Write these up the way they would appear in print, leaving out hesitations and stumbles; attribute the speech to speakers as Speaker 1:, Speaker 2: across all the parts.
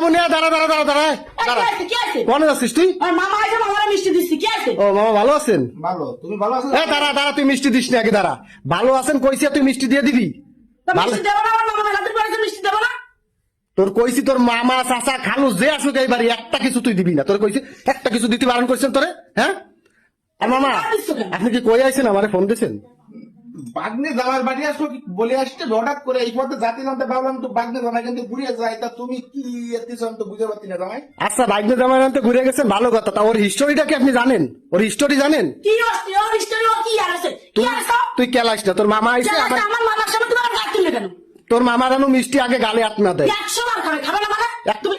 Speaker 1: দাঁড়া দাঁড়া দাঁড়া দাঁড়া দাঁড়া কোনে যাচ্ছিস তুই?
Speaker 2: মামা আইছে, মামারা মিষ্টি দিচ্ছি, কি আছে?
Speaker 1: ও মামা ভালো আছেন?
Speaker 3: ভালো, তুমি ভালো আছো?
Speaker 1: দাঁড়া দাঁড়া তুই মিষ্টি দিস না আগে দাঁড়া। ভালো আছেন কইছি তুই মিষ্টি দিয়ে দিবি?
Speaker 2: তো মিষ্টি দেবো না, আমার মামা মেলাতে পারেছে, মিষ্টি দেবো না?
Speaker 1: তোর কইছি তোর মামা চাচা খালু যে আসুক এই বাড়ি একটা কিছু তুই দিবি না। তোর কইছি একটা কিছু দিতে বারণ করছেন তোরে, হ্যাঁ? আর মামা আপনি কি কই আইছেন? আমারে ফোন দিয়েছেন?
Speaker 3: বাগনে জামার বাড়ি আসো কি বলে আসছে হঠাৎ করে এই পথে জাতি জানতে ভাবলাম তো বাগনে জামাই কিন্তু ঘুরিয়ে যায়, তা তুমি কি এতিস আমি তো বুঝতে পারছি না জামাই।
Speaker 1: আচ্ছা বাইক জামাই আনতে ঘুরে গেছেন ভালো কথা, তা ওর হিস্টোরিটা কি আপনি জানেন? ওর হিস্টোরি জানেন?
Speaker 2: কি হচ্ছে ওর হিস্টোরি? ও কি আর আছে? কি আর আছে?
Speaker 1: তুই কেলাস না, তোর মামা আইছে
Speaker 2: আমার মামার সামনে তোমার গাছ তুললে কেন?
Speaker 1: তোর মামার আনো মিষ্টি আগে গালে হাত না দেয়।
Speaker 2: 100 বার খাবে, খাবে না মানে?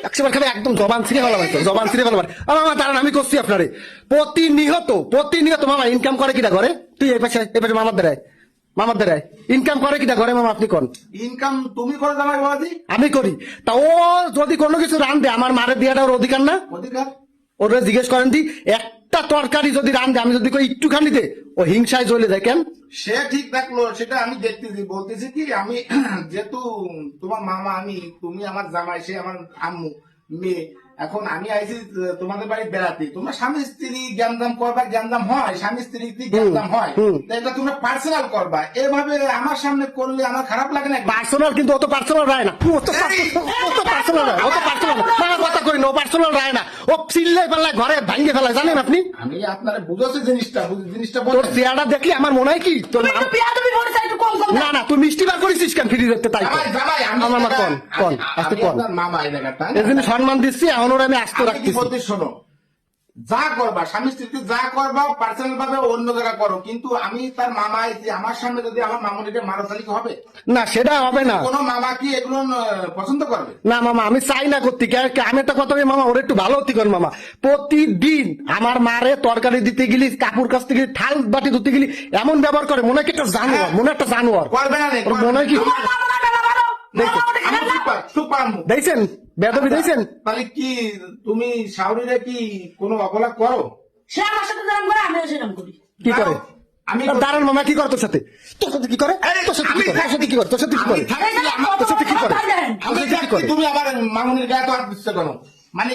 Speaker 1: 100 বার খাবে, একদম জবান ছিঁড়ে ফেলা ভাই, জবান ছিঁড়ে ফেলা ভাই। মামা দাঁড়ান আমি করছি আপনারে। প্রতিনিয়ত মামা ইনকাম করে কিটা করে? তুই এই পাশে মামার দ্বারায় ইনকাম করে কিটা করে মামা আপনি কোন?
Speaker 3: ইনকাম তুমি করো জামাই বাবাজি?
Speaker 1: আমি করি। তা ও যদি কোনো কিছু রান্ধে আমার মারে দিয়াটা ওর অধিকার না?
Speaker 3: অধিকার।
Speaker 1: ওরা জিজ্ঞেস করেন দি একটা তরকারি যদি রান্ধে আমি যদি কই একটুখানি দে ও হিংসায় জ্বলে যায় কেন?
Speaker 3: সে ঠিক থাকলো, সেটা আমি দেখতেছি, বলতেছি কি আমি যেহেতু তোমার মামা, আমি তুমি আমার জামাই, সে আমার আম্মু মেয়ে, এখন আমি আইছি তোমাদের বাড়ি বেড়াতে, তোমরা স্বামী স্ত্রী জ্ঞানদাম করবা, জ্ঞানদাম হয়, স্বামী স্ত্রী জ্ঞানদাম হয়, তা এটা তোমরা পার্সোনাল করবা, এভাবে আমার সামনে করলে আমার খারাপ লাগে না?
Speaker 1: পার্সোনাল কিন্তু অত পার্সোনাল রায় না, অত পার্সোনাল মামা কথা কই না, ও পার্সোনাল রায় না, ও চিল্লাই পাল্লায় ঘরে ভাঙ্গে ফেলায়, জানেন আপনি?
Speaker 3: আমি আপনারা বুঝাচ্ছি জিনিসটা
Speaker 1: তোর চেহারা দেখলে আমার মনে হয় কি তোর
Speaker 2: তুমি তো বিয়া তুমি বলছ একটু কম কম।
Speaker 1: না তুই মিষ্টি বার করেছিস কেন ফ্রি দেখতে? তাই
Speaker 3: জামাই
Speaker 1: আমার মামা কোন আজকে কোন
Speaker 3: মামা এই জায়গাটা
Speaker 1: এই জন্য সম্মান দিচ্ছি, এখন ওরা আমি আস্ত রাখতেছি।
Speaker 3: শোনো, যা করবা স্বামী স্ত্রীকে যা করবা পার্সোনাল ভাবে অন্য জায়গা করো, কিন্তু আমি তার মামা আইছি, আমার সামনে যদি আমার মামুনিকে মারাতালি হবে
Speaker 1: না, সেটা হবে না।
Speaker 3: কোনো মামা কি এগুলো পছন্দ করবে?
Speaker 1: না মামা আমি চাই না করতে, আমি একটা কথা বলি মামা, ওর একটু ভালো হতে কর মামা। প্রতিদিন আমার মারে তরকারি দিতে গেলি, কাপড় কাচতে গেলি, থাল বাটি ধুতে গেলি এমন ব্যবহার করে মনে হয় কি একটা জানোয়ার, মনে একটা জানোয়ার
Speaker 3: করবে না,
Speaker 1: ওর মনে হয় কি
Speaker 2: তোমার মামা না কেন ভালো?
Speaker 1: দেখছেন বেদবি দেখছেন?
Speaker 3: তাহলে কি তুমি শাওরিরে কি কোনো অবলা করো?
Speaker 2: সে আমার সাথে যেরকম করে আমিও সেরকম করি।
Speaker 1: কি করে?
Speaker 3: আমি
Speaker 1: দাঁড়ান মামা কি করে তোর সাথে? তোর সাথে কি করে? তোর সাথে কি করে? তোর সাথে কি করে? তোর সাথে কি করে? তোর সাথে কি করে?
Speaker 3: আমি দেখছি তুমি আমার মামুনির গায়ে তো হাত দিচ্ছ কেন? মানে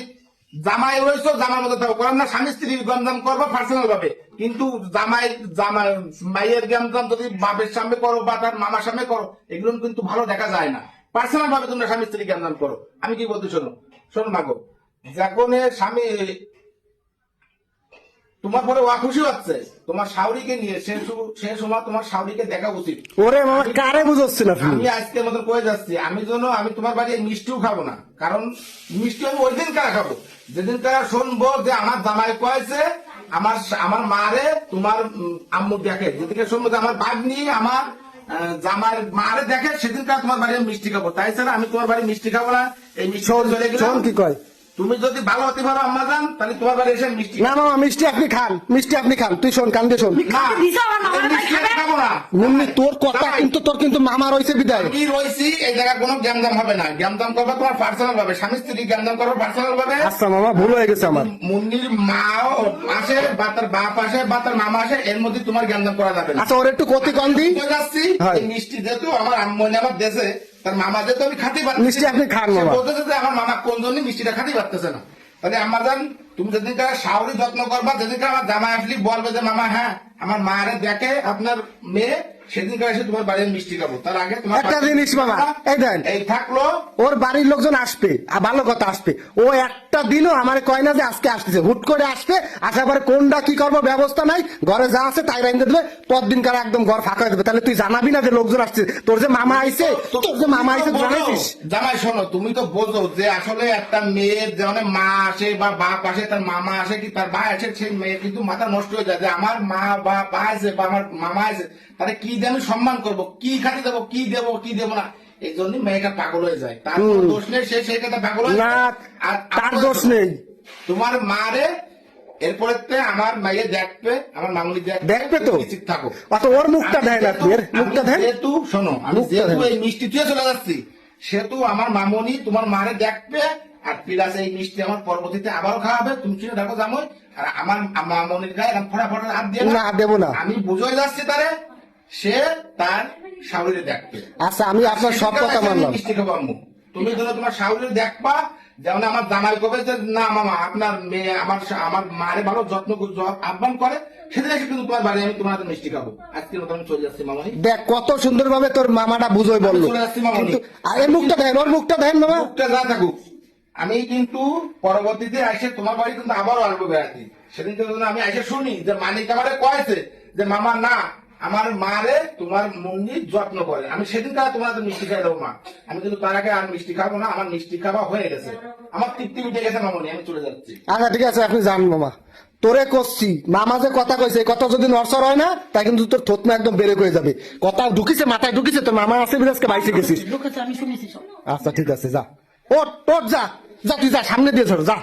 Speaker 3: জামাই হয়েছো, জামার মতো থাকো, করলাম না স্বামী স্ত্রীর গঞ্জাম করবো পার্সোনাল ভাবে, কিন্তু জামাই মাইয়ের গঞ্জাম যদি বাপের সামনে করো বা তার মামার সামনে করো, এগুলো কিন্তু ভালো দেখা যায় না। পার্সোনাল ভাবে তোমরা স্বামী স্ত্রী গঞ্জাম করো। আমি কি বলতে শোনো মাগো, যখন স্বামী তোমার পরে ওয়া খুশি হচ্ছে তোমার শাওরিকে নিয়ে, সে সময় তোমার শাওরিকে দেখা উচিত।
Speaker 1: ওরে মামা কারে বুঝাচ্ছেন আপনি?
Speaker 3: আমি আজকের মতন কয়ে যাচ্ছি, আমি তোমার বাড়ি মিষ্টিও খাবো না, কারণ মিষ্টি আমি ওই দিন কারা খাবো যেদিন কারা শুনবো যে আমার জামাই কয়েছে আমার মারে তোমার আম্মু দেখে, যেদিকে শুনবো যে আমার বাগনি আমার জামার মারে দেখে, সেদিন কারা তোমার বাড়ি মিষ্টি খাবো। তাই ছাড়া আমি তোমার বাড়ি মিষ্টি খাবো না। এই মিষ্টি চলে গেলাম।
Speaker 1: কি কয়?
Speaker 3: তুমি যদি ভালো হতে পারো আম্মা জান, তাহলে তোমার বাড়ি এসে মিষ্টি।
Speaker 1: না মামা মিষ্টি আপনি খান, মিষ্টি আপনি খান, তুই শোন কান দিয়ে শোন।
Speaker 3: খাবো না
Speaker 1: মুন্নি তোর কথা কিন্তু মামা রয়েছে বিদায়
Speaker 3: কি রয়েছি, এই জায়গায় কোনো জ্ঞানদাম হবে না। জ্ঞানদাম করবে তোমার পার্সোনাল ভাবে, স্বামী স্ত্রী জ্ঞানদাম করবে পার্সোনাল ভাবে।
Speaker 1: আচ্ছা মামা ভুল হয়ে গেছে আমার।
Speaker 3: মুন্নির মাও আসে বা তার বাপ আসে বা তার মামা আসে, এর মধ্যে তোমার জ্ঞানদাম করা যাবে না।
Speaker 1: আচ্ছা ওর একটু কতি কম দিই
Speaker 3: যাচ্ছি মিষ্টি যেহেতু আমার আম্মু আমার দেশে, তার মামা যেহেতু আমি খাতে পারছি
Speaker 1: মিষ্টি আপনি খান মামা।
Speaker 3: বলতেছে যে আমার মামা কোন জন্য মিষ্টিটা খাতে পারতেছে না। তাহলে আমার জান তুমি যেদিনকার শাওরি যত্ন করবা, যেদিনকার আমার জামাই আসলি বলবে যে মামা হ্যাঁ আমার মারে দেখে আপনার মেয়ে, সেদিনকার এসে তোমার বাড়ির মিষ্টি খাবো। তার আগে তোমার
Speaker 1: একটা জিনিস মামা এই দেন,
Speaker 3: এই থাকলো
Speaker 1: ওর বাড়ির লোকজন আসবে, ভালো কথা আসবে, ও একটা দিনও আমার কয় না যে আজকে আসতেছে, হুট করে আসবে, আসার পরে কোনটা কি করবো ব্যবস্থা নাই, ঘরে যা আছে তাই রাইন্দে দেবে, পরদিনকার একদম ঘর ফাঁকা হয়ে দেবে। তাহলে তুই জানাবি না যে লোকজন আসছে? তোর যে মামা আইছে, তোর যে মামা আইছে জানাইছিস?
Speaker 3: জামাই শোনো, তুমি তো বোঝো যে আসলে একটা মেয়ের যেমন মা আসে বা বাপ আসে, তার মামা আসে কি তার ভাই আসে, সেই মেয়ে কিন্তু মাথা নষ্ট হয়ে যায় যে আমার মা বা আছে বা আমার মামা আছে, তাহলে কি দিয়ে আমি সম্মান করবো, কি খাতে দেবো, কি দেবো কি দেবো না, এই জন্য মেয়েটা পাগল হয়ে যায়। তার দোষ নেই, সেই কথা পাগল হয়ে যায়। আর
Speaker 1: তার দোষ নেই।
Speaker 3: তোমার মারে এরপরে আমার মাইয়ে দেখবে, আমার মামুনি
Speaker 1: দেখবে তো
Speaker 3: থাকো,
Speaker 1: অত ওর মুখটা দেয় না, মুখটা দেয়।
Speaker 3: যেহেতু শোনো, আমি যেহেতু এই মিষ্টি তুই চলে যাচ্ছি, সেহেতু আমার মামুনি তোমার মারে দেখবে, আর প্লাস এই মিষ্টি আমার পরবর্তীতে আবারও খাওয়াবে। তুমি শুনে দেখো জামই, আর আমার মামুনির গায়ে ফোড়া ফোড়া হাত দিয়ে
Speaker 1: না দেবো না,
Speaker 3: আমি বুঝে যাচ্ছি তারে, সে তার শাওরিরে দেখবে।
Speaker 1: আচ্ছা আমি আপনার সব কথা মানলাম।
Speaker 3: মিষ্টি খাবো আম্মু, তুমি ধরো তোমার শাওরিরে দেখবা, যেমন আমার জামাই কবে যে না মামা আপনার মেয়ে আমার মারে ভালো যত্ন আহ্বান করে, সেদিন এসে কিন্তু তোমার বাড়ি আমি তোমার হাতে মিষ্টি খাবো। আজকের মতো আমি চলে যাচ্ছি মামনি।
Speaker 1: দেখ কত সুন্দর ভাবে তোর মামাটা বুঝোই বললো,
Speaker 3: চলে যাচ্ছি মামনি।
Speaker 1: কিন্তু এর মুখটা দেখেন, ওর মুখটা দেখেন মামা।
Speaker 3: মুখটা যা থাকুক, আমি কিন্তু পরবর্তীতে এসে তোমার বাড়ি কিন্তু আবারও আসবো বেড়াতে। সেদিন কিন্তু আমি এসে শুনি যে মানিক আমারে কয়েছে যে মামা না আমার মারে তোমার মন্দির যত্ন করে, আমি সেদিন তারা তোমার হাতে মিষ্টি খাই দেবো মা। আমি কিন্তু তার আগে আর মিষ্টি খাবো না, আমার মিষ্টি খাওয়া হয়ে গেছে, আমার তৃপ্তি উঠে গেছে মামনি, আমি চলে যাচ্ছি।
Speaker 1: আচ্ছা ঠিক আছে, আপনি যান মামা। তোরে করছি মামা যে কথা কইছে, এই কথা যদি নরসর হয় না তাই কিন্তু তোর থতনা একদম বেড়ে হয়ে যাবে। কথা ঢুকিছে মাথায় ঢুকিছে, তোর মামা আছে বিরাজকে বাইসে গেছিস।
Speaker 2: লোকেছে আমি শুনেছি সব।
Speaker 1: আচ্ছা ঠিক আছে, যা ওট ওট যা যা, তুই যা সামনে দিয়ে ধর যা।